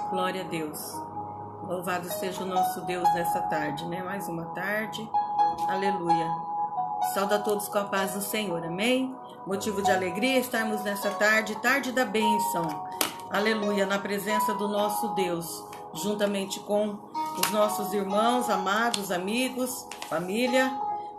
Glória a Deus. Louvado seja o nosso Deus nessa tarde, né? Mais uma tarde. Aleluia. Saúde a todos com a paz do Senhor, amém? Motivo de alegria estarmos nessa tarde, tarde da bênção. Aleluia, na presença do nosso Deus, juntamente com os nossos irmãos, amados, amigos, família,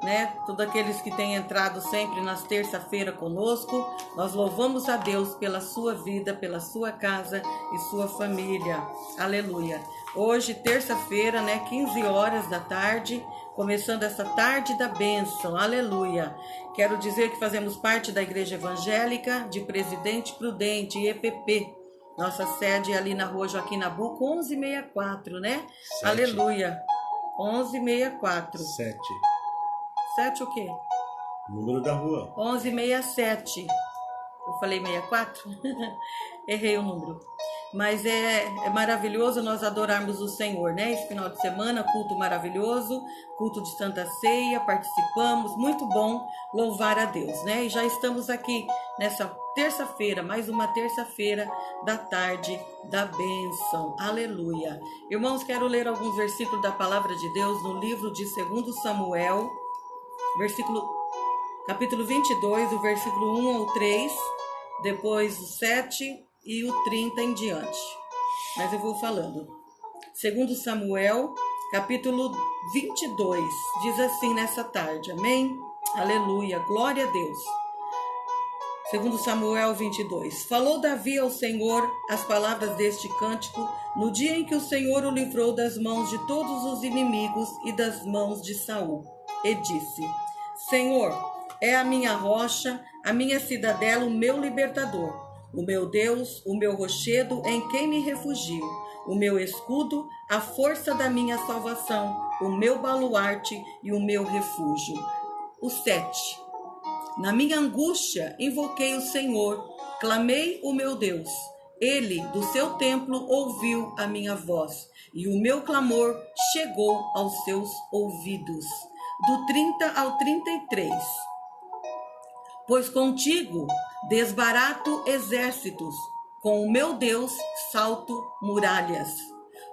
né? Todos aqueles que têm entrado sempre nas terça-feira conosco, nós louvamos a Deus pela sua vida, pela sua casa e sua família. Aleluia. Hoje, terça-feira, né? 15 horas da tarde, começando essa tarde da bênção. Aleluia. Quero dizer que fazemos parte da Igreja Evangélica de Presidente Prudente, EPP. Nossa sede é ali na rua Joaquim Nabuco, 1164, né? 7. Aleluia. 1164. 7. 7 o quê? Número da rua. 1167. Eu falei 64? Errei o número. Mas é maravilhoso nós adorarmos o Senhor, né? Esse final de semana, culto maravilhoso, culto de Santa Ceia, participamos, muito bom louvar a Deus, né? E já estamos aqui nessa terça-feira, mais uma terça-feira da tarde da bênção. Aleluia. Irmãos, quero ler alguns versículos da palavra de Deus no livro de 2 Samuel, capítulo 22, o versículo 1 ao 3, depois o 7 e o 30 em diante. Mas eu vou falando. 2 Samuel, capítulo 22, diz assim nessa tarde, amém? Aleluia, glória a Deus. 2 Samuel 22. Falou Davi ao Senhor as palavras deste cântico no dia em que o Senhor o livrou das mãos de todos os inimigos e das mãos de Saul. E disse: Senhor, é a minha rocha, a minha cidadela, o meu libertador. O meu Deus, o meu rochedo em quem me refugio, o meu escudo, a força da minha salvação, o meu baluarte e o meu refúgio. O 7. Na minha angústia invoquei o Senhor, clamei o meu Deus. Ele, do seu templo, ouviu a minha voz, e o meu clamor chegou aos seus ouvidos. Do 30 ao 33. Pois contigo desbarato exércitos, com o meu Deus salto muralhas.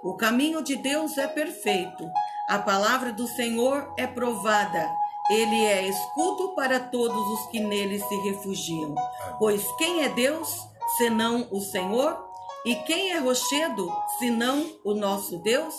O caminho de Deus é perfeito, a palavra do Senhor é provada. Ele é escudo para todos os que nele se refugiam. Pois quem é Deus, senão o Senhor? E quem é rochedo, senão o nosso Deus?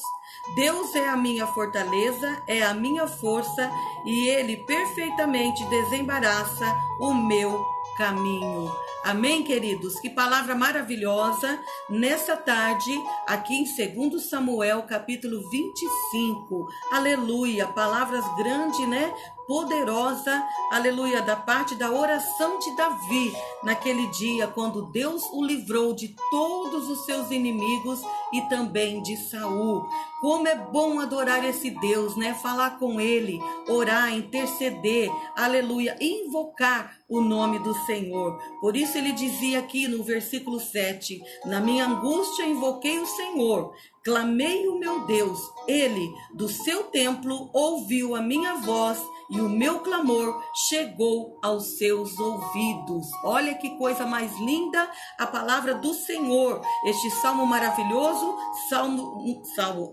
Deus é a minha fortaleza, é a minha força, e Ele perfeitamente desembaraça o meu caminho. Amém, queridos? Que palavra maravilhosa nessa tarde, aqui em 2 Samuel, capítulo 25. Aleluia, palavras grandes, né? Poderosa, aleluia, da parte da oração de Davi, naquele dia, quando Deus o livrou de todos os seus inimigos e também de Saul. Como é bom adorar esse Deus, né? Falar com Ele, orar, interceder, aleluia, invocar o nome do Senhor. Por isso ele dizia aqui no versículo 7, na minha angústia invoquei o Senhor, clamei o meu Deus, Ele do seu templo ouviu a minha voz e o meu clamor chegou aos seus ouvidos. Olha que coisa mais linda a palavra do Senhor. Este salmo maravilhoso,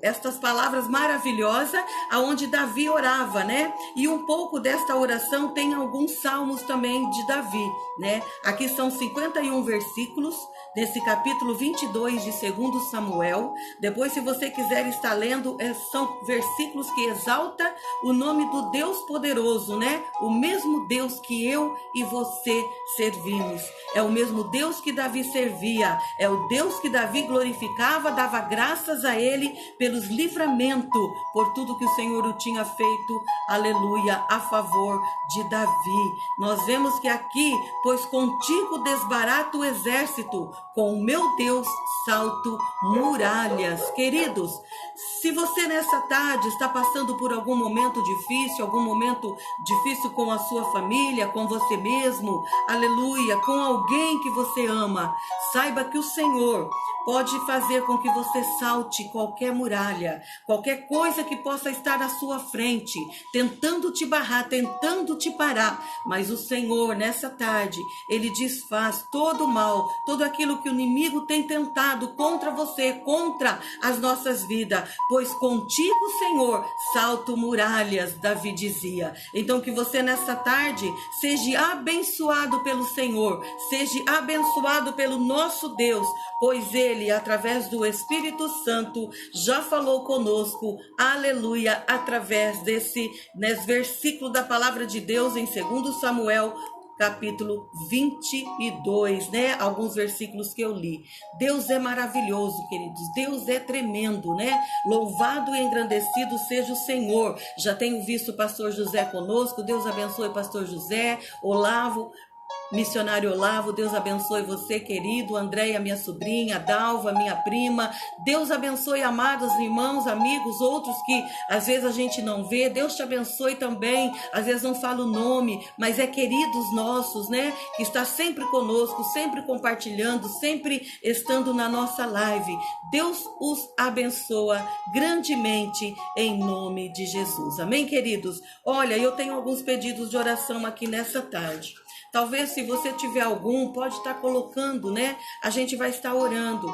estas palavras maravilhosas, aonde Davi orava, né? E um pouco desta oração tem alguns salmos também de Davi, né? Aqui são 51 versículos desse capítulo 22 de 2 Samuel. Depois, se você quiser estar lendo, são versículos que exaltam o nome do Deus poderoso, né? O mesmo Deus que eu e você servimos. É o mesmo Deus que Davi servia. É o Deus que Davi glorificava, dava graças a Ele pelos livramentos, por tudo que o Senhor o tinha feito, aleluia, a favor de Davi. Nós vemos que aqui, pois contigo desbarato o exército, com o meu Deus salto muralhas. Queridos, se você nessa tarde está passando por algum momento difícil com a sua família, com você mesmo, aleluia, com alguém que você ama, Saiba que o Senhor pode fazer com que você salte qualquer muralha, qualquer coisa que possa estar à sua frente, tentando te barrar, tentando te parar. Mas o Senhor, nessa tarde, Ele desfaz todo o mal, tudo aquilo que o inimigo tem tentado contra você, contra as nossas vidas. Pois contigo, Senhor, salto muralhas, Davi dizia. Então que você nessa tarde seja abençoado pelo Senhor, seja abençoado pelo nosso Deus, pois Ele, através do Espírito Santo, já falou conosco, aleluia, através desse versículo da palavra de Deus em 2 Samuel, capítulo 22, né? Alguns versículos que eu li. Deus é maravilhoso, queridos. Deus é tremendo, né? Louvado e engrandecido seja o Senhor. Já tenho visto o pastor José conosco. Deus abençoe o pastor José, Olavo, missionário Olavo, Deus abençoe você, querido. Andréia, minha sobrinha, Dalva, minha prima. Deus abençoe, amados irmãos, amigos, outros que às vezes a gente não vê. Deus te abençoe também. Às vezes não fala o nome, mas é queridos nossos, né? Que está sempre conosco, sempre compartilhando, sempre estando na nossa live. Deus os abençoa grandemente em nome de Jesus. Amém, queridos? Olha, eu tenho alguns pedidos de oração aqui nessa tarde. Talvez, se você tiver algum, pode estar colocando, né? A gente vai estar orando.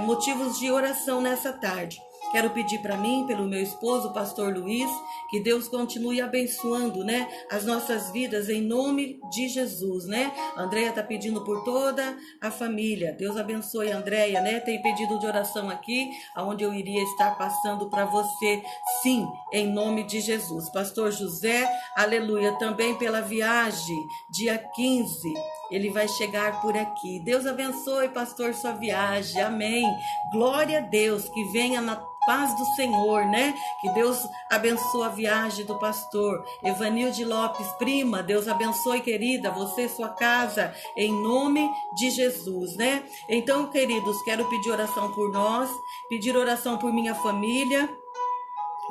Motivos de oração nessa tarde. Quero pedir para mim, pelo meu esposo, o pastor Luiz, que Deus continue abençoando, né, as nossas vidas em nome de Jesus, né? Andréia está pedindo por toda a família. Deus abençoe a Andréia, né? Tem pedido de oração aqui, aonde eu iria estar passando para você, sim, em nome de Jesus. Pastor José, aleluia, também pela viagem, dia 15. Ele vai chegar por aqui. Deus abençoe, pastor, sua viagem. Amém. Glória a Deus, que venha na paz do Senhor, né? Que Deus abençoe a viagem do pastor Evanilde Lopes, prima. Deus abençoe, querida, você e sua casa, em nome de Jesus, né? Então, queridos, quero pedir oração por nós, pedir oração por minha família,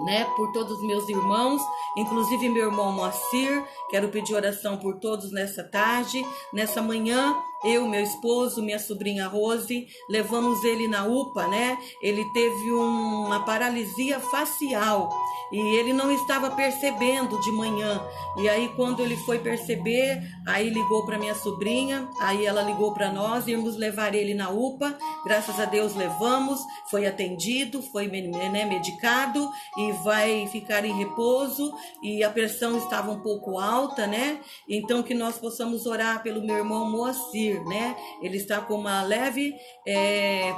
né, por todos os meus irmãos, inclusive meu irmão Moacir. Quero pedir oração por todos nessa tarde, nessa manhã. Eu, meu esposo, minha sobrinha Rose, levamos ele na UPA, né? Ele teve uma paralisia facial e ele não estava percebendo de manhã. E aí, quando ele foi perceber, aí ligou para minha sobrinha, aí ela ligou para nós, íamos levar ele na UPA. Graças a Deus levamos, foi atendido, foi, né, medicado e vai ficar em repouso. E a pressão estava um pouco alta, né? Então, que nós possamos orar pelo meu irmão Moacir, né? Ele está com uma leve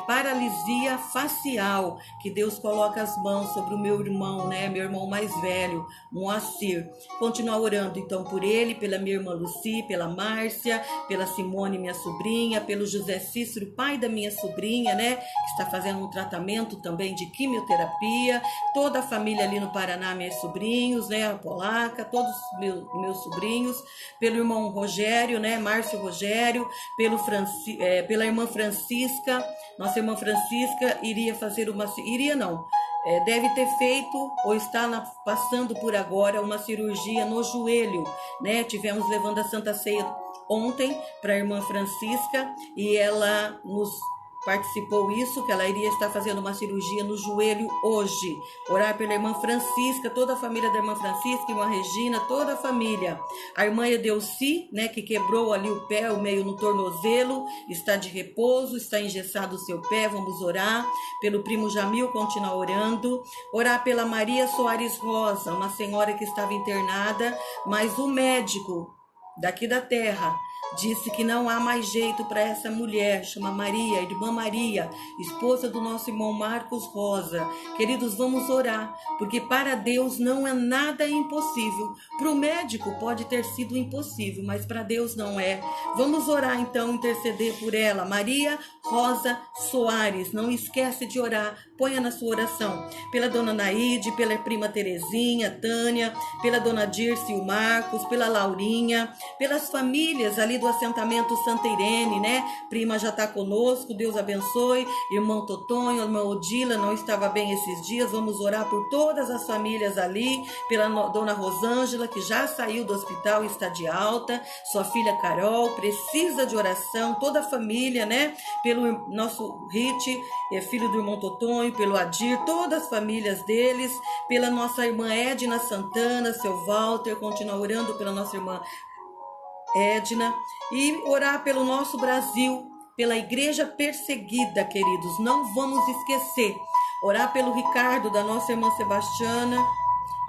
paralisia facial, que Deus coloca as mãos sobre o meu irmão, né? Meu irmão mais velho, Moacir. Continuar orando então por ele, pela minha irmã Luci, pela Márcia, pela Simone, minha sobrinha, pelo José Cícero, pai da minha sobrinha, né? Que está fazendo um tratamento também de quimioterapia. Toda a família ali no Paraná, meus sobrinhos, né? A Polaca, todos meus sobrinhos, pelo irmão Rogério, né? Márcio Rogério, pela irmã Francisca. Nossa irmã Francisca iria fazer deve ter feito ou está passando por agora uma cirurgia no joelho, né? Tivemos levando a Santa Ceia ontem para a irmã Francisca e ela nos participou isso, que ela iria estar fazendo uma cirurgia no joelho hoje. Orar pela irmã Francisca, toda a família da irmã Francisca, irmã Regina, toda a família. A irmã Edeuci, né, que quebrou ali o pé, o meio no tornozelo, está de repouso, está engessado o seu pé, vamos orar. Pelo primo Jamil, continuar orando. Orar pela Maria Soares Rosa, uma senhora que estava internada, mas o médico daqui da terra disse que não há mais jeito para essa mulher, chama Maria, irmã Maria, esposa do nosso irmão Marcos Rosa. Queridos, vamos orar, porque para Deus não é nada impossível. Para o médico pode ter sido impossível, mas para Deus não é. Vamos orar então, interceder por ela, Maria Rosa Soares. Não esquece de orar, ponha na sua oração. Pela dona Naide, pela prima Terezinha, Tânia, pela dona Dirce e o Marcos, pela Laurinha, pelas famílias ali do assentamento Santa Irene, né? Prima já está conosco, Deus abençoe. Irmão Totonho, irmã Odila, não estava bem esses dias. Vamos orar por todas as famílias ali, pela dona Rosângela, que já saiu do hospital e está de alta. Sua filha Carol precisa de oração, toda a família, né? Pelo nosso Rit, filho do irmão Totonho, pelo Adir, todas as famílias deles, pela nossa irmã Edna Santana, seu Walter, continua orando pela nossa irmã Edna, e orar pelo nosso Brasil, pela igreja perseguida, queridos, não vamos esquecer. Orar pelo Ricardo, da nossa irmã Sebastiana,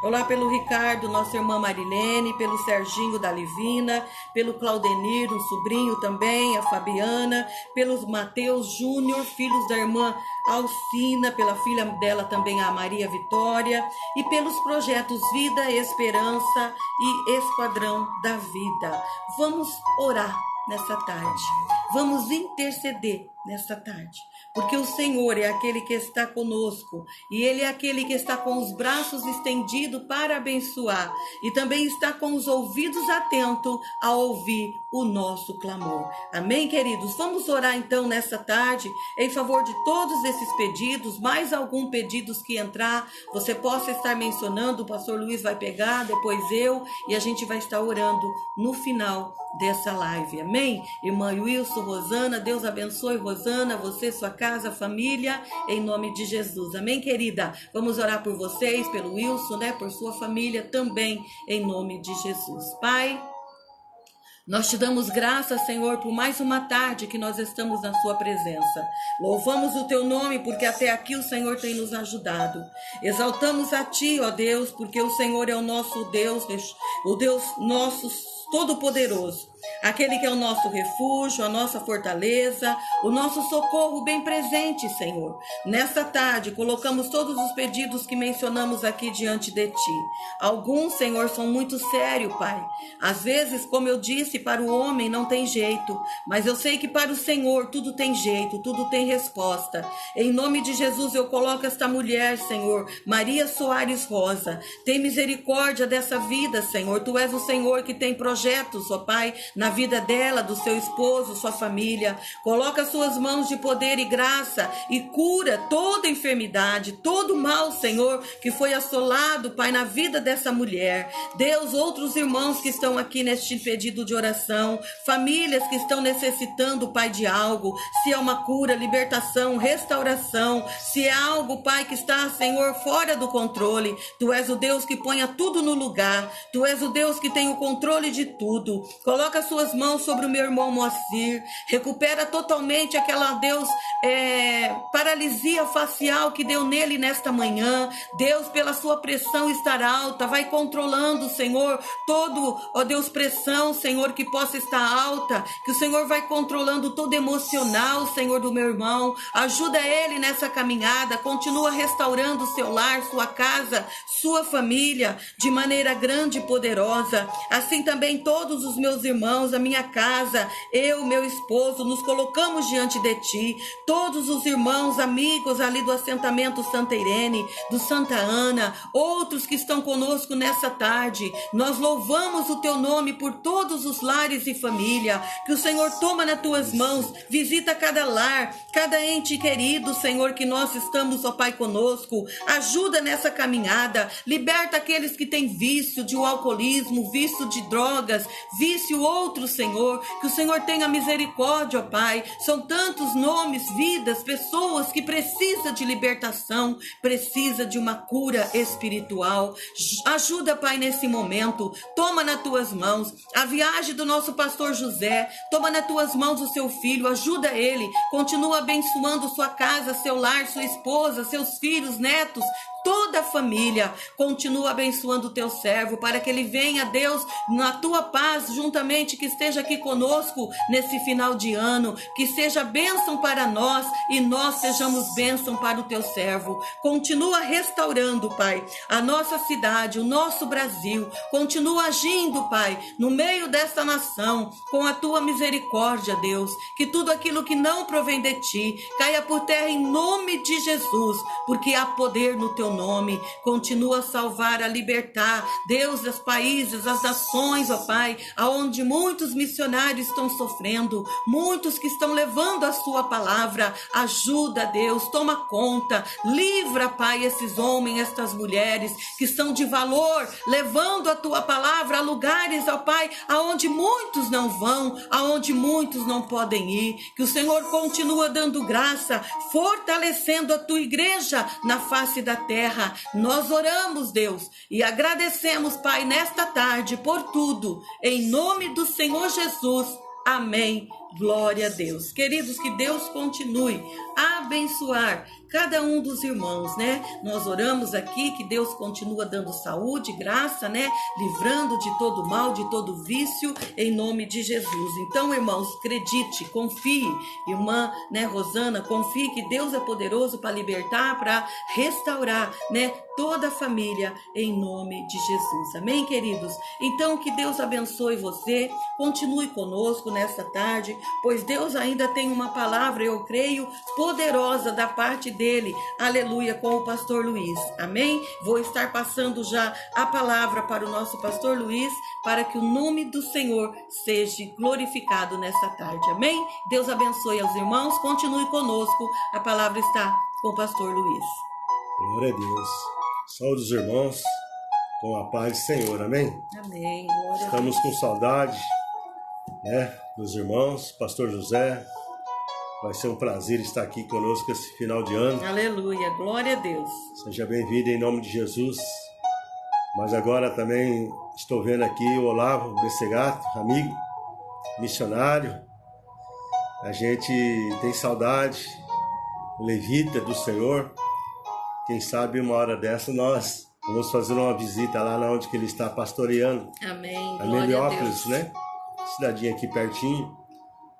orar pelo Ricardo, nossa irmã Marilene, pelo Serginho da Livina, pelo Claudenir, um sobrinho também, a Fabiana, pelos Mateus Júnior, filhos da irmã Alcina, pela filha dela também, a Maria Vitória, e pelos projetos Vida, Esperança e Esquadrão da Vida. Vamos orar nessa tarde, vamos interceder nessa tarde, porque o Senhor é aquele que está conosco e Ele é aquele que está com os braços estendidos para abençoar e também está com os ouvidos atentos a ouvir o nosso clamor. Amém, queridos? Vamos orar então nessa tarde em favor de todos esses pedidos, mais algum pedidos que entrar, você possa estar mencionando, o pastor Luiz vai pegar, depois eu, e a gente vai estar orando no final dessa live, amém? Irmã Wilson, Rosana, Deus abençoe Rosana, você, sua casa, família, em nome de Jesus, amém, querida? Vamos orar por vocês, pelo Wilson, né, por sua família também, em nome de Jesus. Pai, nós te damos graças, Senhor, por mais uma tarde que nós estamos na sua presença. Louvamos o teu nome, porque até aqui o Senhor tem nos ajudado. Exaltamos a ti, ó Deus, porque o Senhor é o nosso Deus, o Deus nosso Todo-Poderoso, aquele que é o nosso refúgio, a nossa fortaleza, o nosso socorro bem presente, Senhor. Nessa tarde, colocamos todos os pedidos que mencionamos aqui diante de Ti. Alguns, Senhor, são muito sérios, Pai. Às vezes, como eu disse, para o homem não tem jeito, mas eu sei que para o Senhor tudo tem jeito, tudo tem resposta. Em nome de Jesus, eu coloco esta mulher, Senhor, Maria Soares Rosa. Tem misericórdia dessa vida, Senhor. Tu és o Senhor que tem projetos, ó Pai, na vida dela, do seu esposo, sua família. Coloca suas mãos de poder e graça e cura toda enfermidade, todo mal, Senhor, que foi assolado, Pai, na vida dessa mulher. Deus, outros irmãos que estão aqui neste pedido de oração, famílias que estão necessitando, Pai, de algo, se é uma cura, libertação, restauração, se é algo, Pai, que está, Senhor, fora do controle. Tu és o Deus que põe tudo no lugar. Tu és o Deus que tem o controle de tudo. Coloca suas mãos sobre o meu irmão Moacir, recupera totalmente aquela, Deus, paralisia facial que deu nele nesta manhã. Deus, pela sua pressão estar alta, vai controlando, Senhor, todo, ó Deus, pressão, Senhor, que possa estar alta, que o Senhor vai controlando todo emocional, Senhor, do meu irmão. Ajuda ele nessa caminhada, continua restaurando o seu lar, sua casa, sua família, de maneira grande e poderosa. Assim também todos os meus irmãos, a minha casa, eu, meu esposo, nos colocamos diante de Ti. Todos os irmãos, amigos ali do assentamento Santa Irene, do Santa Ana, outros que estão conosco nessa tarde, nós louvamos o Teu nome por todos os lares e família. Que o Senhor toma nas Tuas mãos, visita cada lar, cada ente querido, Senhor, que nós estamos, ó Pai, conosco. Ajuda nessa caminhada, liberta aqueles que têm vício de alcoolismo, vício de drogas, vício outro, Senhor, que o Senhor tenha misericórdia, ó Pai. São tantos nomes, vidas, pessoas que precisam de libertação, precisa de uma cura espiritual. Ajuda, Pai, nesse momento. Toma nas Tuas mãos a viagem do nosso pastor José, toma nas Tuas mãos o seu filho, ajuda ele, continua abençoando sua casa, seu lar, sua esposa, seus filhos, netos, toda a família. Continua abençoando o Teu servo, para que ele venha, Deus, na Tua paz, juntamente, que esteja aqui conosco nesse final de ano, que seja bênção para nós e nós sejamos bênção para o Teu servo. Continua restaurando, Pai, a nossa cidade, o nosso Brasil. Continua agindo, Pai, no meio desta nação, com a Tua misericórdia, Deus. Que tudo aquilo que não provém de Ti caia por terra em nome de Jesus, porque há poder no Teu teu nome. Continua a salvar, a libertar, Deus, os países, as nações, ó Pai, aonde muitos missionários estão sofrendo, muitos que estão levando a sua palavra. Ajuda, Deus, toma conta, livra, Pai, esses homens, estas mulheres que são de valor, levando a tua palavra a lugares, ó Pai, aonde muitos não vão, aonde muitos não podem ir. Que o Senhor continua dando graça, fortalecendo a tua igreja na face da terra. Nós oramos, Deus, e agradecemos, Pai, nesta tarde por tudo, em nome do Senhor Jesus. Amém. Glória a Deus. Queridos, que Deus continue a abençoar cada um dos irmãos, né? Nós oramos aqui que Deus continua dando saúde, graça, né? Livrando de todo mal, de todo vício, em nome de Jesus. Então, irmãos, acredite, confie. Irmã, né, Rosana, confie que Deus é poderoso para libertar, para restaurar, né, toda a família, em nome de Jesus. Amém, queridos? Então, que Deus abençoe você. Continue conosco nesta tarde, pois Deus ainda tem uma palavra, eu creio, poderosa da parte dele, aleluia, com o pastor Luiz, amém? Vou estar passando já a palavra para o nosso pastor Luiz, para que o nome do Senhor seja glorificado nessa tarde, amém? Deus abençoe aos irmãos, continue conosco, a palavra está com o pastor Luiz. Glória a Deus. Saúde os irmãos, com a paz do Senhor, amém? Amém, glória a Deus. Estamos com saudade, né, dos irmãos, pastor José. Vai ser um prazer estar aqui conosco esse final de ano. Aleluia, glória a Deus. Seja bem-vindo em nome de Jesus. Mas agora também estou vendo aqui o Olavo Bessegato, amigo, missionário. A gente tem saudade, o levita do Senhor. Quem sabe uma hora dessa nós vamos fazer uma visita lá onde que ele está pastoreando. Amém, a glória a Meliópolis, Deus. né? Cidadinha aqui pertinho.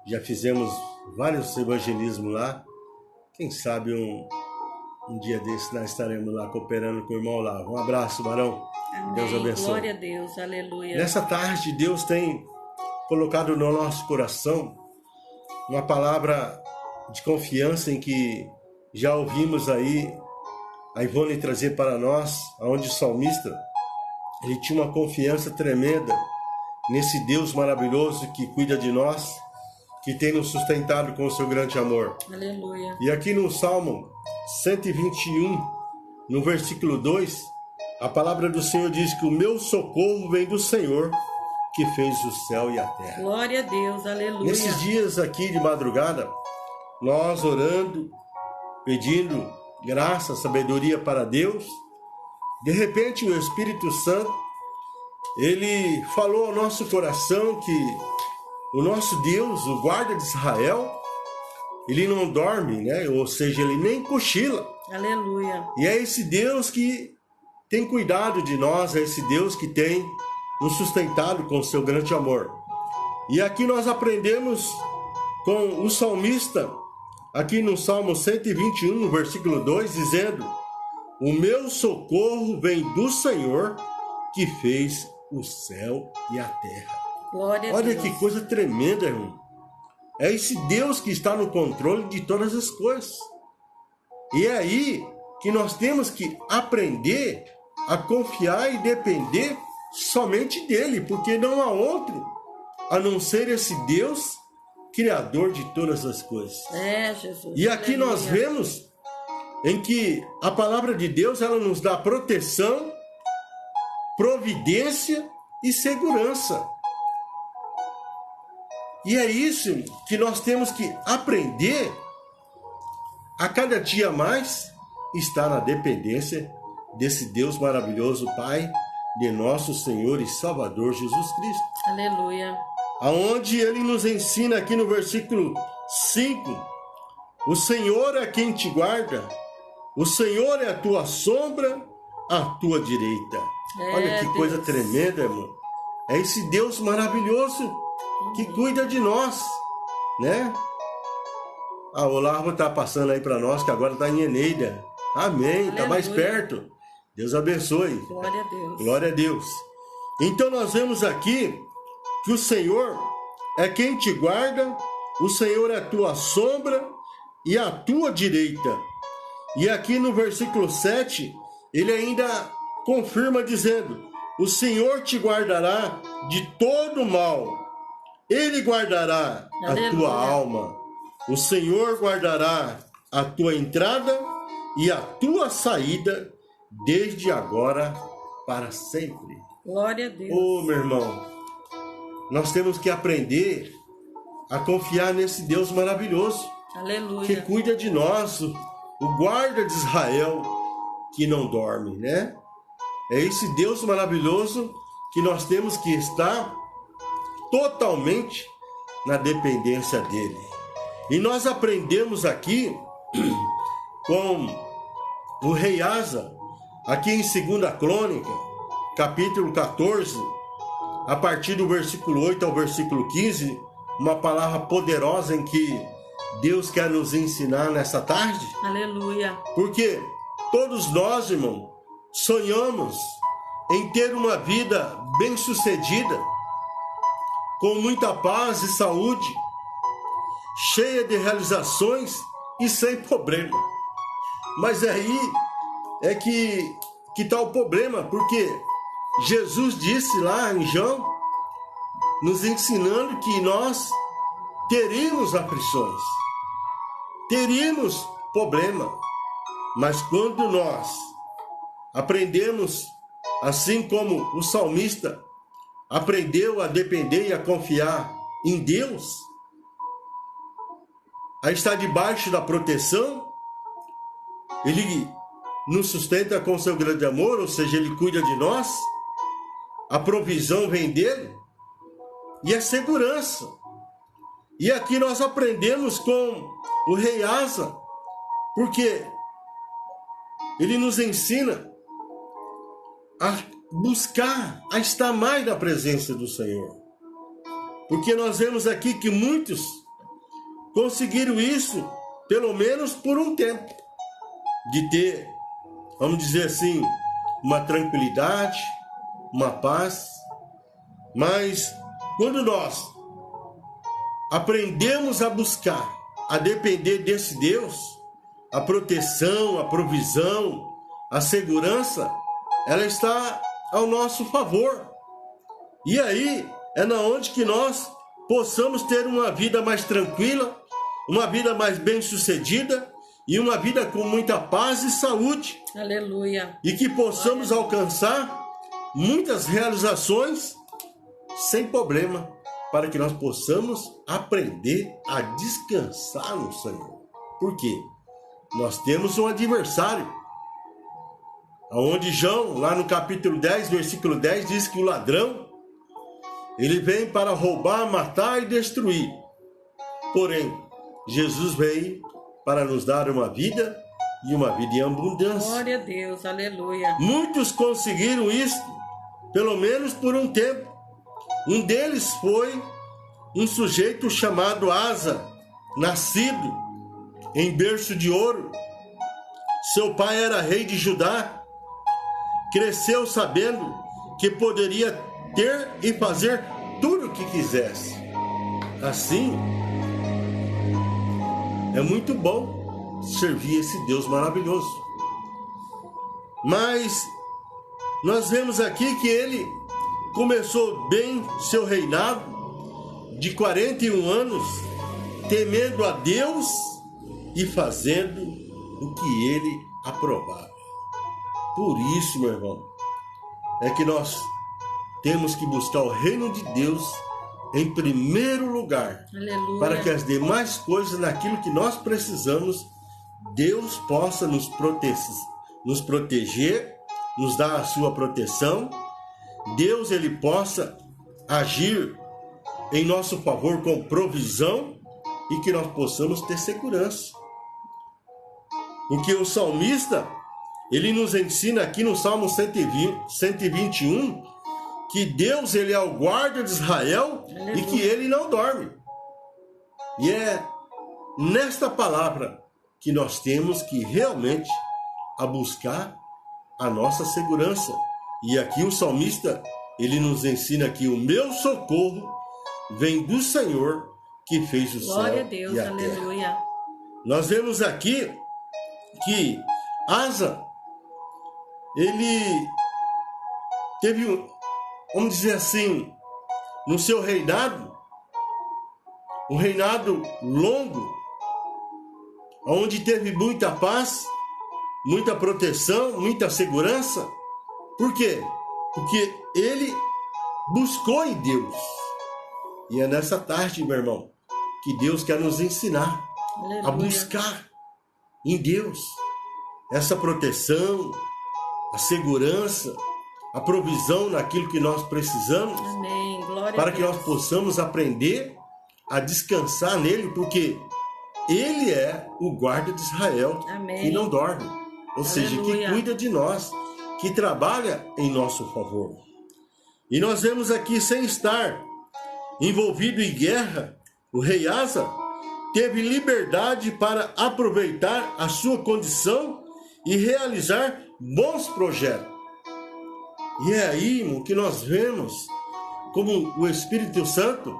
Já fizemos vários evangelismos lá. Quem sabe um dia desse nós estaremos lá cooperando com o irmão Olavo. Um abraço, Barão. Amém, Deus abençoe. glória a Deus, aleluia. Nessa tarde, Deus tem colocado no nosso coração uma palavra de confiança em que já ouvimos aí a Ivone trazer para nós, onde o salmista ele tinha uma confiança tremenda nesse Deus maravilhoso que cuida de nós, que tem nos sustentado com o seu grande amor. Aleluia. E aqui no Salmo 121, no versículo 2, a palavra do Senhor diz que o meu socorro vem do Senhor, que fez o céu e a terra. Glória a Deus, aleluia. Nesses dias aqui de madrugada, nós orando, pedindo graça, sabedoria para Deus, de repente o Espírito Santo, ele falou ao nosso coração que o nosso Deus, o guarda de Israel, ele não dorme, né? Ou seja, ele nem cochila. Aleluia. E é esse Deus que tem cuidado de nós, é esse Deus que tem nos sustentado com o seu grande amor. E aqui nós aprendemos com o salmista, aqui no Salmo 121, no versículo 2, dizendo: o meu socorro vem do Senhor, que fez o céu e a terra. Glória a Olha Deus. que coisa tremenda, irmão. É esse Deus que está no controle de todas as coisas. E é aí que nós temos que aprender a confiar e depender somente dele, porque não há outro a não ser esse Deus criador de todas as coisas. É, Jesus. E aqui aleluia. nós vemos em que a palavra de Deus ela nos dá proteção, providência e segurança. E é isso que nós temos que aprender a cada dia mais, estar na dependência desse Deus maravilhoso, Pai, de nosso Senhor e Salvador Jesus Cristo. Aleluia. Aonde ele nos ensina aqui no versículo 5, o Senhor é quem te guarda, o Senhor é a tua sombra, à tua direita. Olha que Deus. coisa tremenda, irmão. É esse Deus maravilhoso que cuida de nós, né? O Olavo está passando aí para nós, que agora está em Eneida. Amém, está mais perto. Deus abençoe. Glória a Deus. Glória a Deus. Então nós vemos aqui que o Senhor é quem te guarda, o Senhor é a tua sombra e a tua direita. E aqui no versículo 7, ele ainda confirma dizendo: o Senhor te guardará de todo mal. Ele guardará a tua alma. O Senhor guardará a tua entrada e a tua saída desde agora para sempre. Glória a Deus. Oh, meu irmão, nós temos que aprender a confiar nesse Deus maravilhoso. Aleluia. Que cuida de nós, o guarda de Israel que não dorme, né? É esse Deus maravilhoso que nós temos que estar totalmente na dependência dele. E nós aprendemos aqui com o rei Asa, aqui em 2 Crônica, capítulo 14, a partir do versículo 8 ao versículo 15, uma palavra poderosa em que Deus quer nos ensinar nessa tarde. Aleluia. Porque todos nós, irmão, sonhamos em ter uma vida bem-sucedida, com muita paz e saúde, cheia de realizações e sem problema. Mas aí é que está o problema, porque Jesus disse lá em João, nos ensinando que nós teríamos aflições, teríamos problema, mas quando nós aprendemos, assim como o salmista aprendeu a depender e a confiar em Deus, a estar debaixo da proteção, ele nos sustenta com seu grande amor, ou seja, ele cuida de nós, a provisão vem dele e a segurança. E aqui nós aprendemos com o rei Asa, porque ele nos ensina a buscar, a estar mais na presença do Senhor. Porque nós vemos aqui que muitos conseguiram isso, pelo menos por um tempo, de ter, vamos dizer assim, uma tranquilidade, uma paz. Mas quando nós aprendemos a buscar, a depender desse Deus, a proteção, a provisão, a segurança, ela está ao nosso favor. E aí é na onde que nós possamos ter uma vida mais tranquila, uma vida mais bem-sucedida e uma vida com muita paz e saúde. Aleluia. E que possamos alcançar muitas realizações sem problema, para que nós possamos aprender a descansar no Senhor. Por quê? Nós temos um adversário, onde João, lá no capítulo 10, versículo 10, diz que o ladrão, ele vem para roubar, matar e destruir. Porém, Jesus veio para nos dar uma vida e uma vida em abundância. Glória a Deus, aleluia. Muitos conseguiram isso, pelo menos por um tempo. Um deles foi um sujeito chamado Asa, nascido em berço de ouro. Seu pai era rei de Judá. Cresceu sabendo que poderia ter e fazer tudo o que quisesse. Assim, é muito bom servir esse Deus maravilhoso. Mas nós vemos aqui que ele começou bem seu reinado de 41 anos, temendo a Deus e fazendo o que ele aprovava. Por isso, meu irmão, é que nós temos que buscar o reino de Deus em primeiro lugar. Aleluia. Para que as demais coisas, naquilo que nós precisamos, Deus possa nos proteger, nos dar a sua proteção. Deus, ele possa agir em nosso favor com provisão e que nós possamos ter segurança. Porque o salmista, ele nos ensina aqui no Salmo 121, que Deus, ele é o guarda de Israel. Aleluia. E que ele não dorme. E é nesta palavra que nós temos que realmente a buscar a nossa segurança. E aqui o salmista, ele nos ensina que o meu socorro vem do Senhor que fez o Glória céu a Deus, e a aleluia. terra. Nós vemos aqui que Asa, ele teve, vamos dizer assim, no seu reinado, um reinado longo, onde teve muita paz, muita proteção, muita segurança. Por quê? Porque ele buscou em Deus. E é nessa tarde, meu irmão, que Deus quer nos ensinar a buscar em Deus essa proteção, a segurança, a provisão naquilo que nós precisamos. Amém. Glória para a que Deus. nós possamos aprender a descansar nele, porque ele é o guarda de Israel. Amém. Que não dorme, ou seja, que Aleluia. cuida de nós, que trabalha em nosso favor. E nós vemos aqui, sem estar envolvido em guerra, o rei Asa teve liberdade para aproveitar a sua condição e realizar bons projetos. E é aí, irmão, que nós vemos como o Espírito Santo,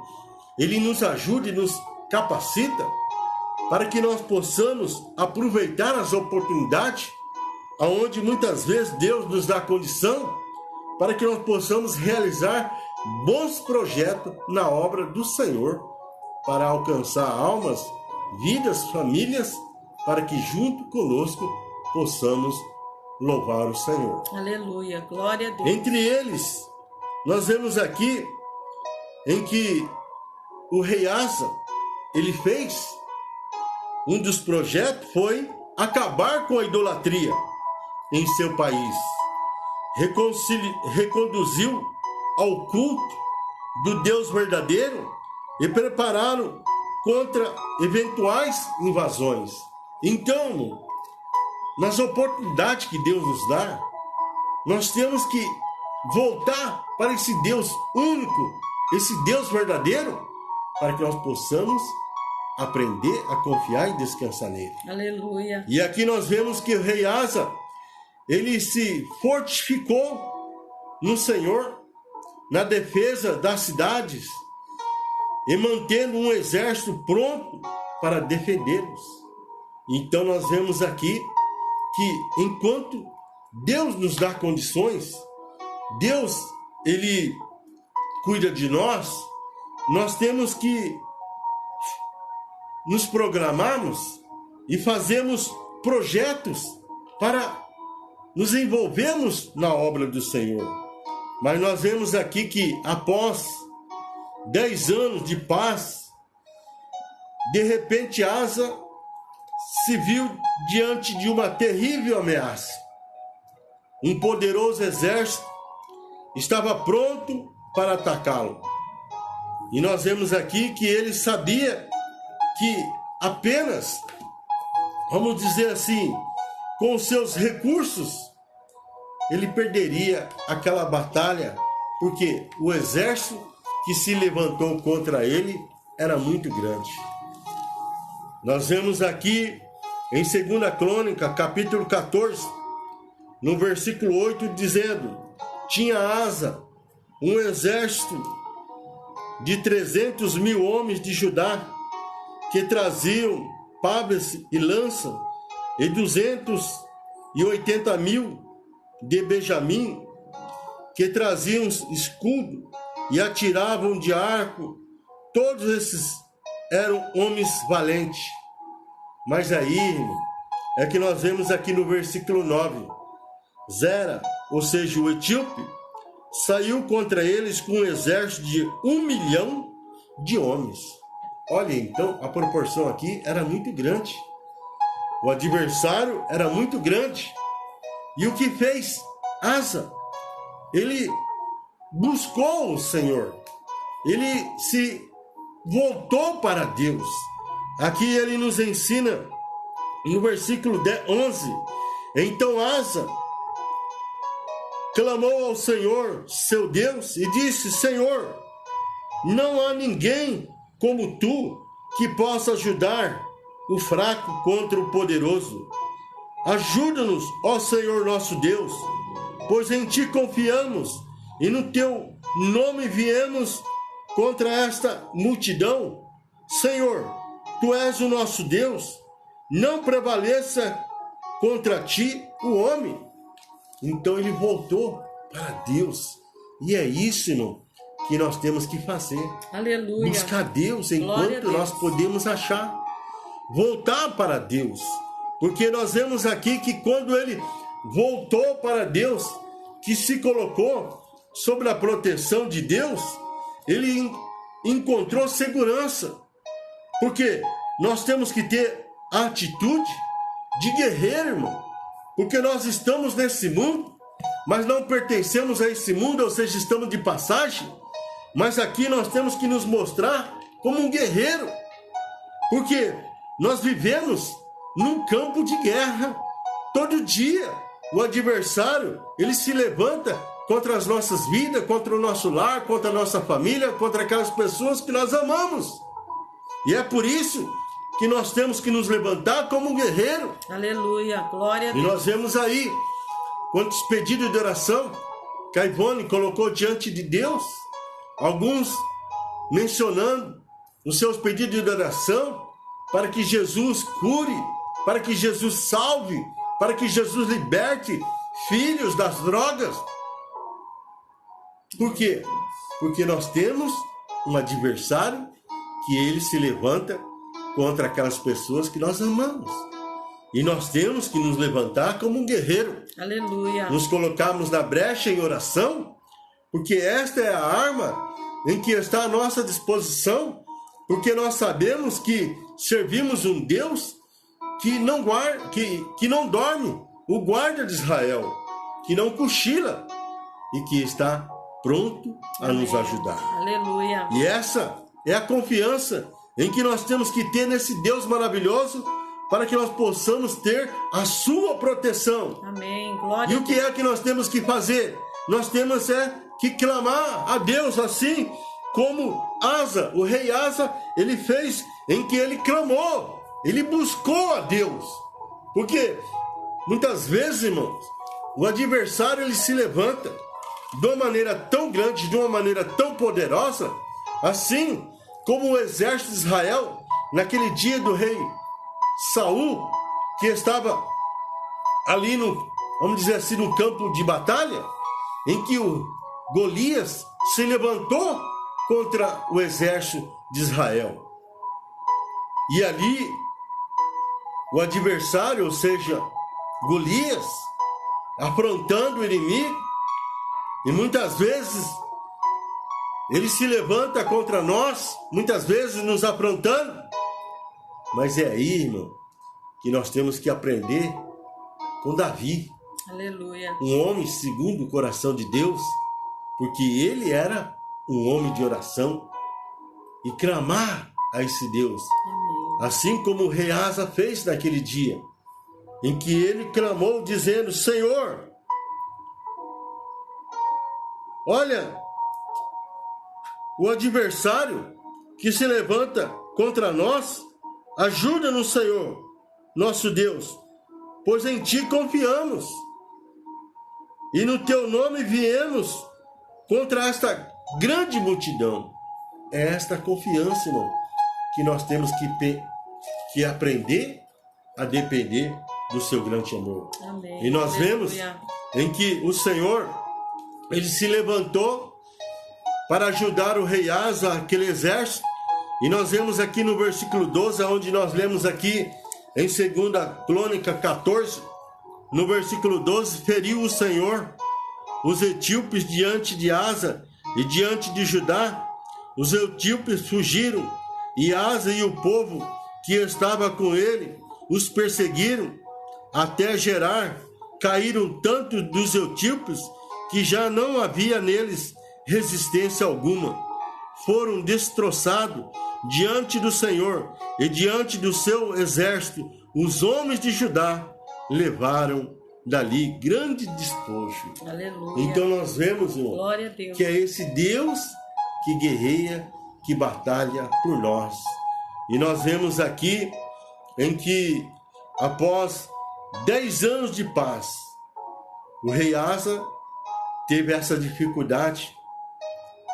ele nos ajuda e nos capacita para que nós possamos aproveitar as oportunidades aonde muitas vezes Deus nos dá condição para que nós possamos realizar bons projetos na obra do Senhor para alcançar almas, vidas, famílias, para que junto conosco possamos louvar o Senhor. Aleluia. Glória a Deus. Entre eles, nós vemos aqui em que o rei Asa, ele fez um dos projetos foi acabar com a idolatria em seu país. Reconduziu ao culto do Deus verdadeiro e prepararam contra eventuais invasões. Então, nas oportunidades que Deus nos dá, nós temos que voltar para esse Deus único, esse Deus verdadeiro, para que nós possamos aprender a confiar e descansar nele. Aleluia. E aqui nós vemos que o rei Asa, ele se fortificou no Senhor, na defesa das cidades, e mantendo um exército pronto para defendê-los. Então nós vemos aqui que enquanto Deus nos dá condições, Deus, ele cuida de nós, nós temos que nos programarmos e fazermos projetos para nos envolvermos na obra do Senhor. Mas nós vemos aqui que após 10 anos de paz, de repente Asa se viu diante de uma terrível ameaça. Um poderoso exército estava pronto para atacá-lo. E nós vemos aqui que ele sabia que apenas, vamos dizer assim, com os seus recursos, ele perderia aquela batalha, porque o exército que se levantou contra ele era muito grande. Nós vemos aqui em 2 Crônica, capítulo 14, no versículo 8, dizendo: tinha Asa um exército de 300.000 homens de Judá, que traziam pavas e lança, e 280.000 de Benjamim, que traziam escudo e atiravam de arco. Todos esses eram homens valentes. Mas aí, irmão, é que nós vemos aqui no versículo 9, Zera, ou seja, o etíope, saiu contra eles com um exército de 1 milhão de homens. Olha, então, a proporção aqui era muito grande. O adversário era muito grande. E o que fez Asa? Ele buscou o Senhor. Ele se voltou para Deus. Aqui ele nos ensina, no versículo 11, então Asa clamou ao Senhor, seu Deus, e disse: Senhor, não há ninguém como tu que possa ajudar o fraco contra o poderoso. Ajuda-nos, ó Senhor nosso Deus, pois em ti confiamos e no teu nome viemos contra esta multidão. Senhor, tu és o nosso Deus, não prevaleça contra ti o homem. Então ele voltou para Deus. E é isso, irmão, que nós temos que fazer. Aleluia. Buscar Deus Glória a enquanto Deus. nós podemos achar. Voltar para Deus. Porque nós vemos aqui que quando ele voltou para Deus, que se colocou sob a proteção de Deus, ele encontrou segurança. Porque nós temos que ter a atitude de guerreiro, irmão. Porque nós estamos nesse mundo, mas não pertencemos a esse mundo, ou seja, estamos de passagem. Mas aqui nós temos que nos mostrar como um guerreiro. Porque nós vivemos num campo de guerra. Todo dia o adversário, ele se levanta contra as nossas vidas, contra o nosso lar, contra a nossa família, contra aquelas pessoas que nós amamos. E é por isso que nós temos que nos levantar como um guerreiro. Aleluia. Glória a E Deus. nós vemos aí quantos pedidos de oração que a Ivone colocou diante de Deus. Alguns mencionando os seus pedidos de oração para que Jesus cure, para que Jesus salve, para que Jesus liberte filhos das drogas. Por quê? Porque nós temos um adversário que ele se levanta contra aquelas pessoas que nós amamos. E nós temos que nos levantar como um guerreiro. Aleluia. Nos colocarmos na brecha em oração, porque esta é a arma em que está à nossa disposição, porque nós sabemos que servimos um Deus que não guarda, que não dorme, o guarda de Israel, que não cochila e que está pronto a nos ajudar. Aleluia. E essa é a confiança em que nós temos que ter nesse Deus maravilhoso para que nós possamos ter a sua proteção. Amém. Glória E a o que é que nós temos que fazer? Nós temos que clamar a Deus, assim como Asa, o rei Asa, ele fez, em que ele clamou, ele buscou a Deus. Porque muitas vezes, irmãos, o adversário ele se levanta de uma maneira tão grande, de uma maneira tão poderosa, assim como o exército de Israel, naquele dia do rei Saul, que estava ali vamos dizer assim, no campo de batalha, em que o Golias se levantou contra o exército de Israel. E ali, o adversário, ou seja, Golias, afrontando o inimigo, e muitas vezes ele se levanta contra nós, muitas vezes nos afrontando. Mas é aí, irmão, que nós temos que aprender com Davi. Aleluia. Um homem segundo o coração de Deus, porque ele era um homem de oração e clamar a esse Deus. Amém. Assim como o rei Asa fez naquele dia, em que ele clamou dizendo: Senhor, olha, o adversário que se levanta contra nós, ajuda-nos, Senhor, nosso Deus, pois em Ti confiamos. E no Teu nome viemos contra esta grande multidão. É esta confiança, irmão, que nós temos que aprender a depender do Seu grande amor. Amém. E nós vemos Aleluia. em que o Senhor, ele se levantou para ajudar o rei Asa, aquele exército. E nós vemos aqui no versículo 12, onde nós lemos aqui em 2 Crônica 14, no versículo 12, feriu o Senhor os etíopes diante de Asa e diante de Judá. Os etíopes fugiram, e Asa e o povo que estava com ele os perseguiram até Gerar. Caíram tanto dos etíopes que já não havia neles resistência alguma. Foram destroçados diante do Senhor e diante do seu exército. Os homens de Judá levaram dali grande despojo. Aleluia. Então nós vemos, irmão, Glória a Deus. que é esse Deus que guerreia, que batalha por nós. E nós vemos aqui em que, após 10 anos de paz, o rei Asa teve essa dificuldade,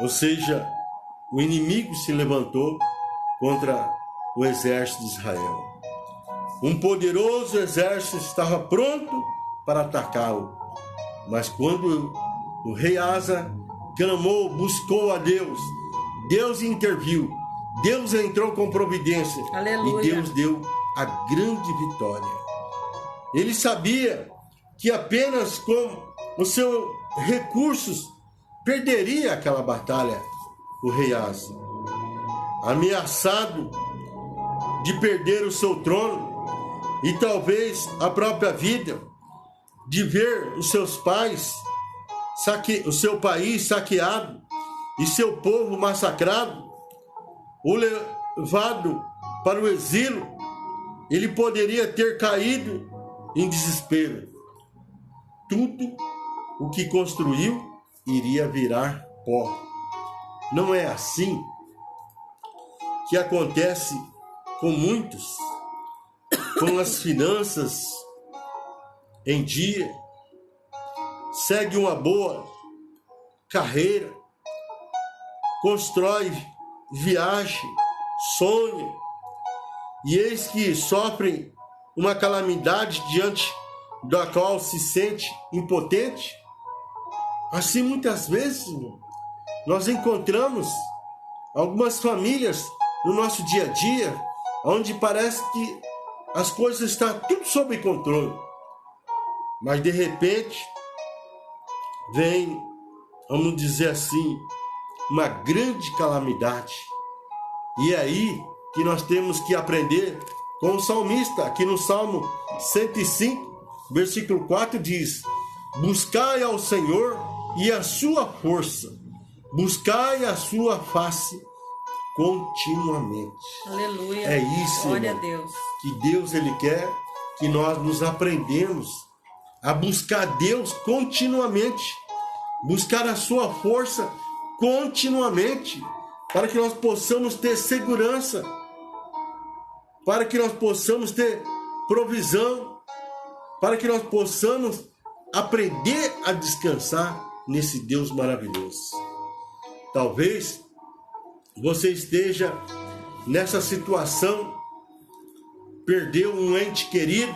ou seja, o inimigo se levantou contra o exército de Israel. Um poderoso exército estava pronto para atacá-lo. Mas quando o rei Asa clamou, buscou a Deus, Deus interviu, Deus entrou com providência. Aleluia. E Deus deu a grande vitória. Ele sabia que apenas com os seus recursos perderia aquela batalha, o rei Asa. Ameaçado de perder o seu trono e talvez a própria vida, de ver os seus pais, o seu país saqueado e seu povo massacrado, ou levado para o exílio, ele poderia ter caído em desespero. Tudo o que construiu iria virar pó. Não é assim que acontece com muitos, com as finanças em dia, segue uma boa carreira, constrói viagem, sonho, e eis que sofrem uma calamidade diante da qual se sente impotente. Assim, muitas vezes, nós encontramos algumas famílias no nosso dia a dia, onde parece que as coisas estão tudo sob controle, mas de repente vem, vamos dizer assim, uma grande calamidade. E é aí que nós temos que aprender com o salmista. Aqui no Salmo 105, versículo 4 diz: buscai ao Senhor e a sua força, buscai a sua face continuamente. Aleluia. É isso, glória irmão, a Deus. que Deus ele quer que nós nos aprendemos a buscar Deus continuamente, buscar a sua força continuamente, para que nós possamos ter segurança, para que nós possamos ter provisão, para que nós possamos aprender a descansar nesse Deus maravilhoso. Talvez você esteja nessa situação, perdeu um ente querido,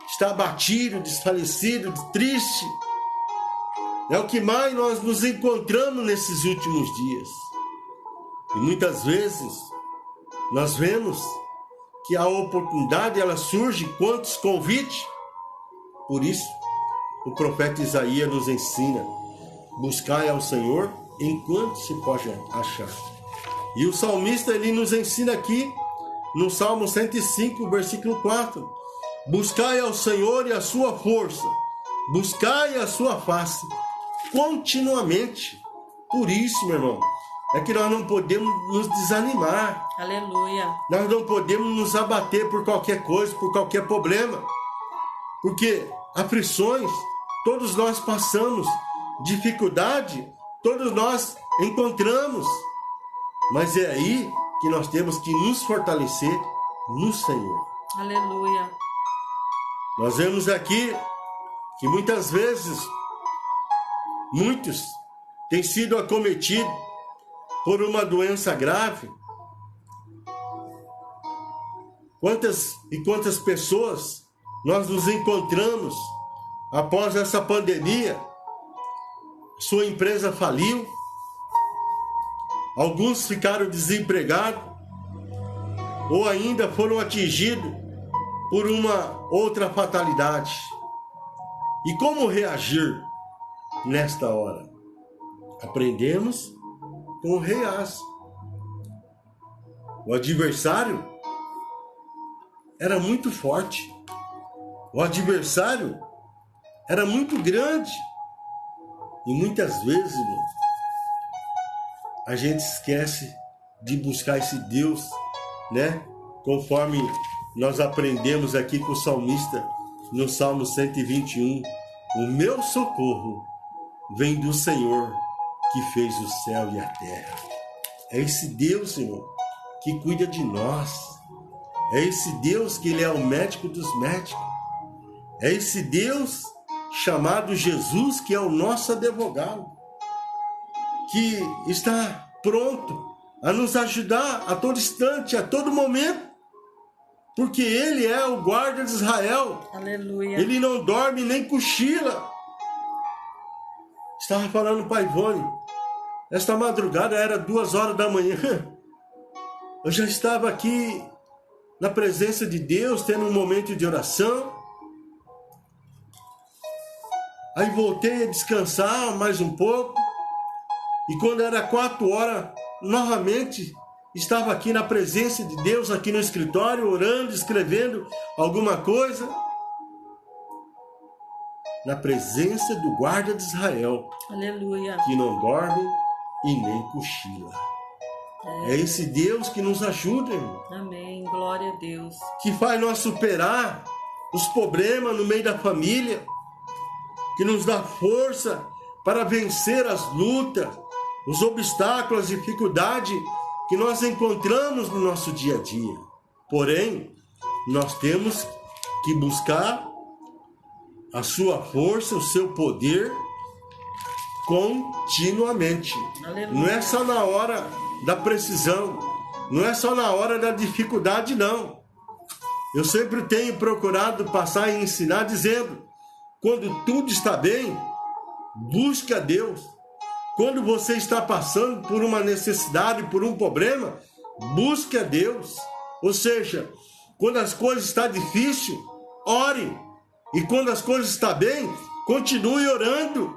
está abatido, desfalecido, triste. É o que mais nós nos encontramos nesses últimos dias. E muitas vezes nós vemos que a oportunidade ela surge quantos convites. Por isso, o profeta Isaías nos ensina: buscai ao Senhor enquanto se pode achar. E o salmista ele nos ensina aqui no Salmo 105, versículo 4: buscai ao Senhor e a sua força, buscai a sua face continuamente. Por isso, meu irmão, é que nós não podemos nos desanimar. Aleluia. Nós não podemos nos abater por qualquer coisa, por qualquer problema. Porque aflições, todos nós passamos. Dificuldade, todos nós encontramos. Mas é aí que nós temos que nos fortalecer no Senhor. Aleluia. Nós vemos aqui que muitas vezes, muitos têm sido acometidos por uma doença grave. Quantas e quantas pessoas nós nos encontramos após essa pandemia? Sua empresa faliu, alguns ficaram desempregados ou ainda foram atingidos por uma outra fatalidade. E como reagir nesta hora? Aprendemos com o rei Asa. O adversário era muito forte. O adversário era muito grande. E muitas vezes, irmão, a gente esquece de buscar esse Deus, né? Conforme nós aprendemos aqui com o salmista no Salmo 121. O meu socorro vem do Senhor que fez o céu e a terra. É esse Deus, irmão, que cuida de nós. É esse Deus que ele é o médico dos médicos. É esse Deus chamado Jesus que é o nosso advogado, que está pronto a nos ajudar a todo instante, a todo momento, porque ele é o guarda de Israel. Aleluia. Ele não dorme nem cochila. Estava falando para a Ivone, esta madrugada era 2 horas da manhã. Eu já estava aqui na presença de Deus, tendo um momento de oração. Aí voltei a descansar mais um pouco. E quando era 4 horas, novamente estava aqui na presença de Deus, aqui no escritório, orando, escrevendo alguma coisa. Na presença do guarda de Israel. Aleluia. Que não dorme e nem cochila. É esse Deus que nos ajuda, irmão. Amém. Glória a Deus. Que faz nós superar os problemas no meio da família. Que nos dá força para vencer as lutas, os obstáculos, as dificuldades que nós encontramos no nosso dia a dia. Porém, nós temos que buscar a sua força, o seu poder continuamente. Aleluia. Não é só na hora da precisão, não é só na hora da dificuldade, não. Eu sempre tenho procurado passar e ensinar dizendo, quando tudo está bem, busque a Deus. Quando você está passando por uma necessidade, por um problema, busque a Deus. Ou seja, quando as coisas estão difíceis, ore. E quando as coisas estão bem, continue orando.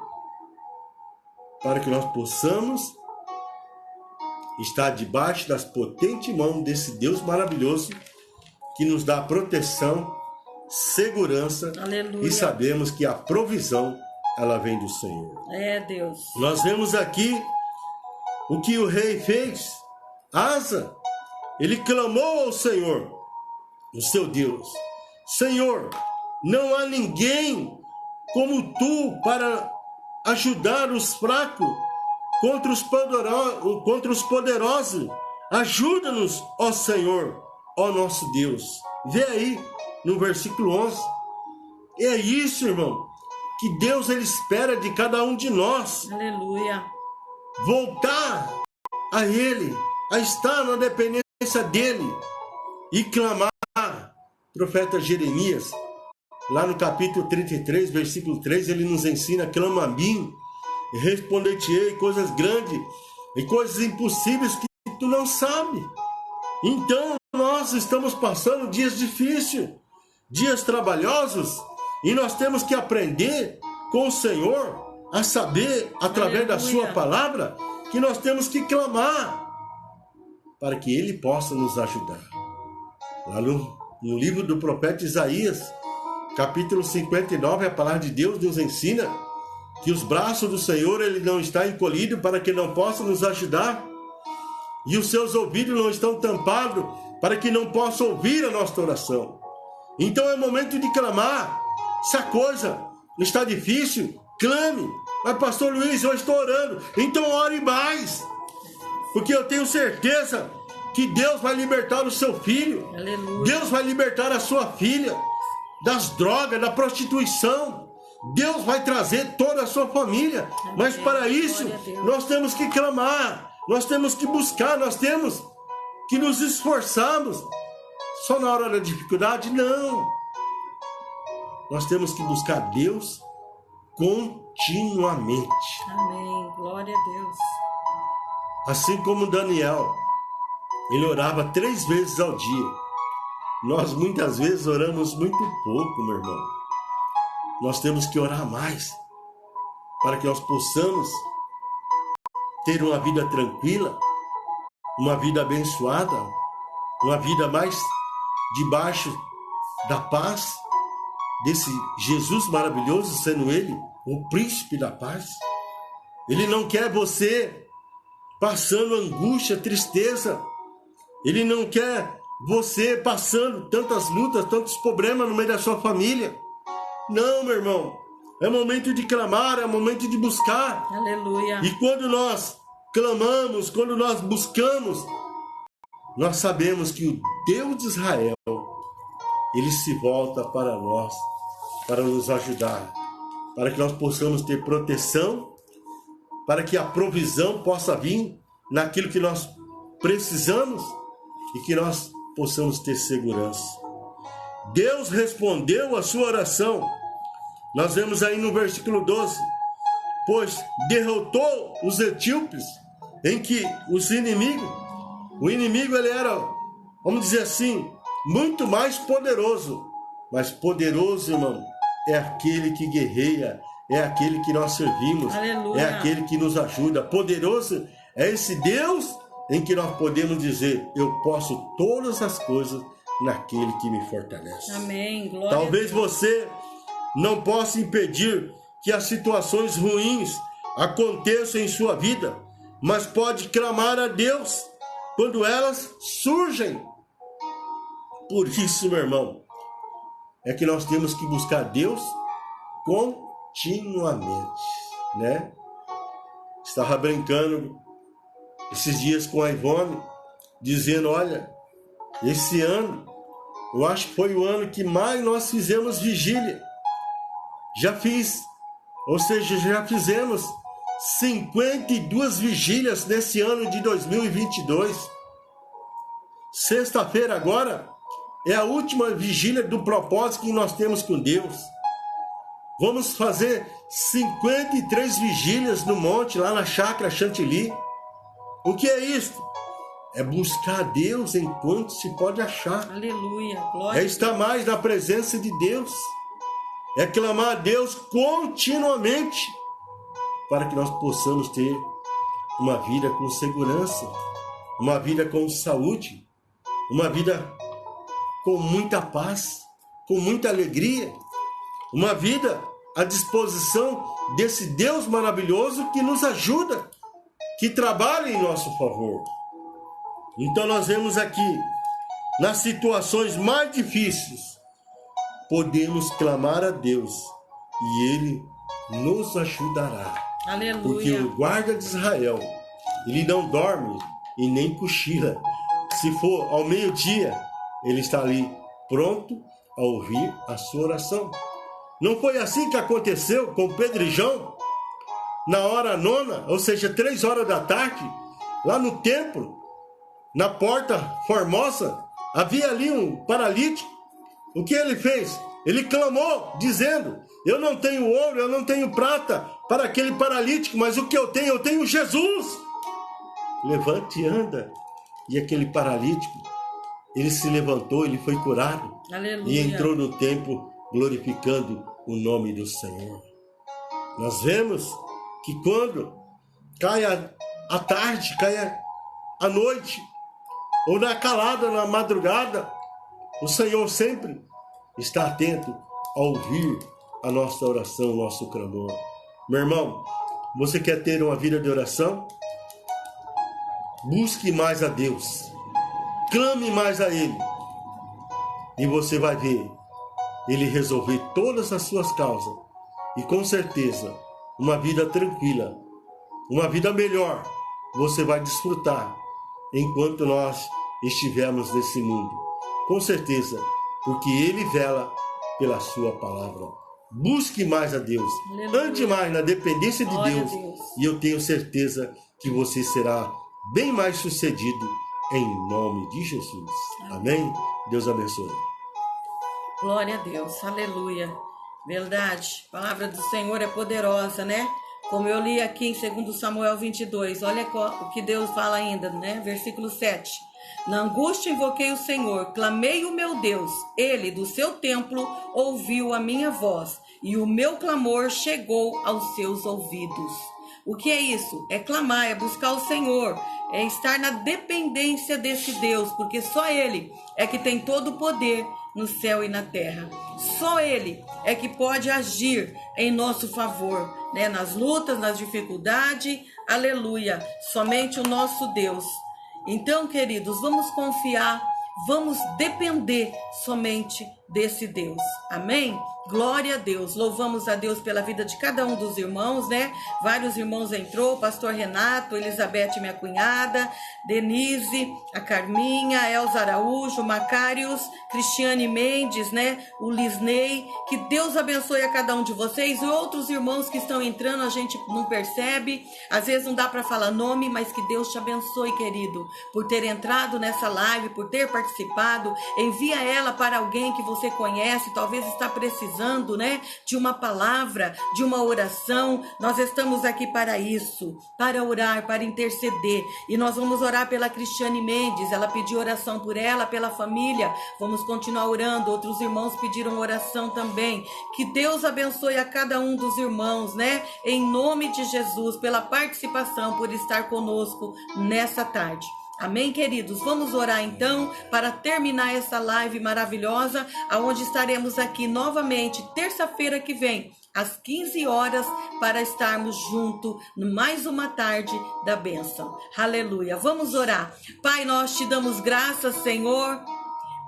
Para que nós possamos estar debaixo das potentes mãos desse Deus maravilhoso que nos dá proteção, segurança. Aleluia. E sabemos que a provisão ela vem do Senhor. É Deus. Nós vemos aqui o que o rei fez. Asa, ele clamou ao Senhor, o seu Deus. Senhor, não há ninguém como tu para ajudar os fracos contra os poderosos. Ajuda-nos, ó Senhor, ó nosso Deus. Vê aí no versículo 11. É isso, irmão, que Deus ele espera de cada um de nós. Aleluia. Voltar a Ele, a estar na dependência dEle e clamar. Profeta Jeremias, lá no capítulo 33, versículo 3, ele nos ensina: clama a mim e responder-te-ei coisas grandes e coisas impossíveis que tu não sabe. Então nós estamos passando dias difíceis, dias trabalhosos, e nós temos que aprender com o Senhor a saber, através da sua palavra, que nós temos que clamar para que Ele possa nos ajudar. Lá no livro do profeta Isaías, capítulo 59, a palavra de Deus nos ensina que os braços do Senhor ele não está encolhido para que não possa nos ajudar, e os seus ouvidos não estão tampados para que não possa ouvir a nossa oração. Então é momento de clamar. Se a coisa está difícil, clame. Mas pastor Luiz, eu estou orando. Então ore mais, porque eu tenho certeza que Deus vai libertar o seu filho. Aleluia. Deus vai libertar a sua filha das drogas, da prostituição. Deus vai trazer toda a sua família. Amém. Mas para isso, nós temos que clamar, nós temos que buscar, nós temos que nos esforçarmos. Só na hora da dificuldade? Não. Nós temos que buscar Deus continuamente. Amém. Glória a Deus. Assim como Daniel, ele orava 3 vezes ao dia. Nós muitas vezes oramos muito pouco, meu irmão. Nós temos que orar mais para que nós possamos ter uma vida tranquila, uma vida abençoada, uma vida mais debaixo da paz desse Jesus maravilhoso, sendo Ele o príncipe da paz. Ele não quer você passando angústia, tristeza. Ele não quer você passando tantas lutas, tantos problemas no meio da sua família. Não, meu irmão. É momento de clamar, é momento de buscar. Aleluia. E quando nós clamamos, quando nós buscamos, nós sabemos que o Deus de Israel, Ele se volta para nós, para nos ajudar, para que nós possamos ter proteção, para que a provisão possa vir naquilo que nós precisamos e que nós possamos ter segurança. Deus respondeu a sua oração. Nós vemos aí no versículo 12: pois derrotou os etíopes, em que o inimigo ele era, vamos dizer assim, muito mais poderoso. Mas poderoso, irmão, é aquele que guerreia, é aquele que nós servimos, Aleluia. é aquele que nos ajuda. Poderoso é esse Deus em que nós podemos dizer: eu posso todas as coisas naquele que me fortalece. Amém. Glória Talvez você não possa impedir que as situações ruins aconteçam em sua vida, mas pode clamar a Deus quando elas surgem. Por isso, meu irmão, é que nós temos que buscar Deus continuamente, né? Estava brincando esses dias com a Ivone, dizendo: olha, esse ano, eu acho que foi o ano que mais nós fizemos vigília. Já fizemos 52 vigílias nesse ano de 2022. Sexta-feira agora é a última vigília do propósito que nós temos com Deus. Vamos fazer 53 vigílias no monte, lá na chácara Chantilly. O que é isso? É buscar Deus enquanto se pode achar. Aleluia. Glória. É estar mais na presença de Deus. É clamar a Deus continuamente, para que nós possamos ter uma vida com segurança, uma vida com saúde, uma vida com muita paz, com muita alegria, uma vida à disposição desse Deus maravilhoso que nos ajuda, que trabalha em nosso favor. Então nós vemos aqui, nas situações mais difíceis, podemos clamar a Deus e Ele nos ajudará. Aleluia. Porque o guarda de Israel, ele não dorme e nem cochila. Se for ao meio-dia, ele está ali pronto a ouvir a sua oração. Não foi assim que aconteceu com Pedro e João? Na hora nona, ou seja, 3 horas da tarde, lá no templo, na porta formosa, havia ali um paralítico. O que ele fez? Ele clamou, dizendo: eu não tenho ouro, eu não tenho prata para aquele paralítico, mas o que eu tenho Jesus. Levante e anda. E aquele paralítico, ele se levantou, ele foi curado. Aleluia. E entrou no templo glorificando o nome do Senhor. Nós vemos que quando cai a tarde, cai a noite, ou na calada, na madrugada, o Senhor sempre está atento a ouvir a nossa oração, o nosso clamor. Meu irmão, você quer ter uma vida de oração? Busque mais a Deus. Clame mais a Ele. E você vai ver Ele resolver todas as suas causas. E com certeza, uma vida tranquila, uma vida melhor, você vai desfrutar enquanto nós estivermos nesse mundo. Com certeza, porque Ele vela pela sua palavra. Busque mais a Deus. Aleluia. Ande mais na dependência de Glória Deus. a Deus. E eu tenho certeza que você será bem mais sucedido em nome de Jesus. Amém? Deus abençoe. Glória a Deus. Aleluia. Verdade. A palavra do Senhor é poderosa, né? Como eu li aqui em 2 Samuel 22. Olha o que Deus fala ainda, né? Versículo 7. Na angústia invoquei o Senhor, clamei o meu Deus. Ele, do seu templo, ouviu a minha voz, e o meu clamor chegou aos seus ouvidos. O que é isso? É clamar, é buscar o Senhor, é estar na dependência desse Deus, porque só Ele é que tem todo o poder no céu e na terra. Só Ele é que pode agir em nosso favor, né? Nas lutas, nas dificuldades. Aleluia! Somente o nosso Deus. Então, queridos, vamos confiar, vamos depender somente desse Deus. Amém? Glória a Deus. Louvamos a Deus pela vida de cada um dos irmãos, né? Vários irmãos entrou, pastor Renato, Elizabeth, minha cunhada, Denise, a Carminha, a Elza Araújo, Macários, Cristiane Mendes, né? O Lisney. Que Deus abençoe a cada um de vocês e outros irmãos que estão entrando, a gente não percebe. Às vezes não dá para falar nome, mas que Deus te abençoe, querido, por ter entrado nessa live, por ter participado. Envia ela para alguém que você você conhece, talvez está precisando, né, de uma palavra, de uma oração. Nós estamos aqui para isso, para orar, para interceder. E nós vamos orar pela Cristiane Mendes. Ela pediu oração por ela, pela família. Vamos continuar orando. Outros irmãos pediram oração também. Que Deus abençoe a cada um dos irmãos, né? Em nome de Jesus, pela participação, por estar conosco nessa tarde. Amém, queridos? Vamos orar então para terminar essa live maravilhosa, aonde estaremos aqui novamente terça-feira que vem, às 15 horas, para estarmos juntos mais uma tarde da bênção. Aleluia. Vamos orar. Pai, nós te damos graças, Senhor,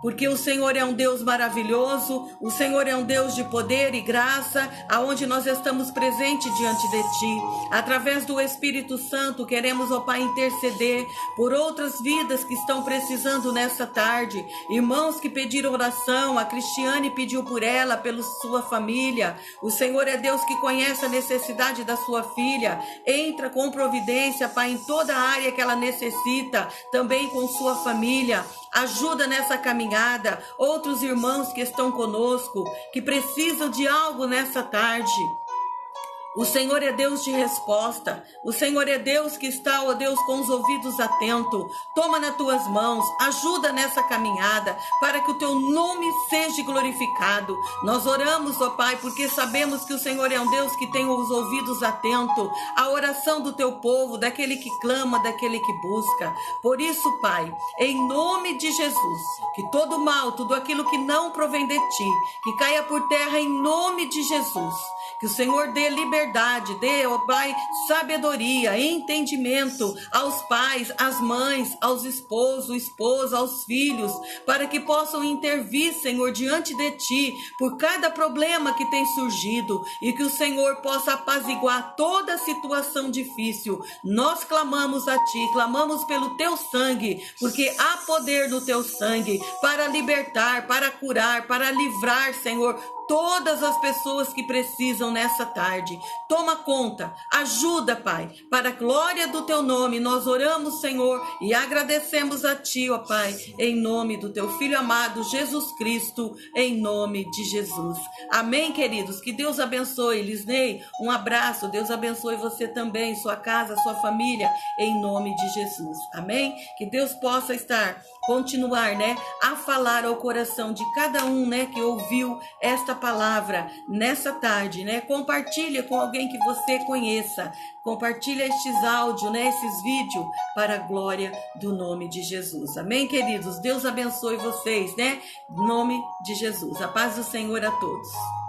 porque o Senhor é um Deus maravilhoso, o Senhor é um Deus de poder e graça, aonde nós estamos presentes diante de Ti. Através do Espírito Santo, queremos, ó Pai, interceder por outras vidas que estão precisando nessa tarde. Irmãos que pediram oração, a Cristiane pediu por ela, pela sua família. O Senhor é Deus que conhece a necessidade da sua filha. Entra com providência, Pai, em toda a área que ela necessita, também com sua família. Ajuda nessa caminhada, outros irmãos que estão conosco, que precisam de algo nessa tarde. O Senhor é Deus de resposta. O Senhor é Deus que está, ó Deus, com os ouvidos atentos. Toma nas tuas mãos, ajuda nessa caminhada, para que o teu nome seja glorificado. Nós oramos, ó Pai, porque sabemos que o Senhor é um Deus que tem os ouvidos atentos à oração do teu povo, daquele que clama, daquele que busca. Por isso, Pai, em nome de Jesus, que todo mal, tudo aquilo que não provém de Ti, que caia por terra em nome de Jesus. Que o Senhor dê liberdade, dê, ó Pai, sabedoria, entendimento aos pais, às mães, aos esposos, esposas, aos filhos, para que possam intervir, Senhor, diante de Ti, por cada problema que tem surgido, e que o Senhor possa apaziguar toda situação difícil. Nós clamamos a Ti, clamamos pelo Teu sangue, porque há poder no Teu sangue para libertar, para curar, para livrar, Senhor, todas as pessoas que precisam nessa tarde. Toma conta, ajuda, Pai, para a glória do Teu nome. Nós oramos, Senhor, e agradecemos a Ti, ó Pai, em nome do Teu Filho amado, Jesus Cristo, em nome de Jesus. Amém, queridos? Que Deus abençoe. Lisnei, um abraço. Deus abençoe você também, sua casa, sua família, em nome de Jesus. Amém? Que Deus possa continuar, né, a falar ao coração de cada um, né, que ouviu esta palavra nessa tarde, né? Compartilha com alguém que você conheça. Compartilha estes áudios, né, esses vídeos, para a glória do nome de Jesus. Amém, queridos? Deus abençoe vocês, né? Em nome de Jesus. A paz do Senhor a todos.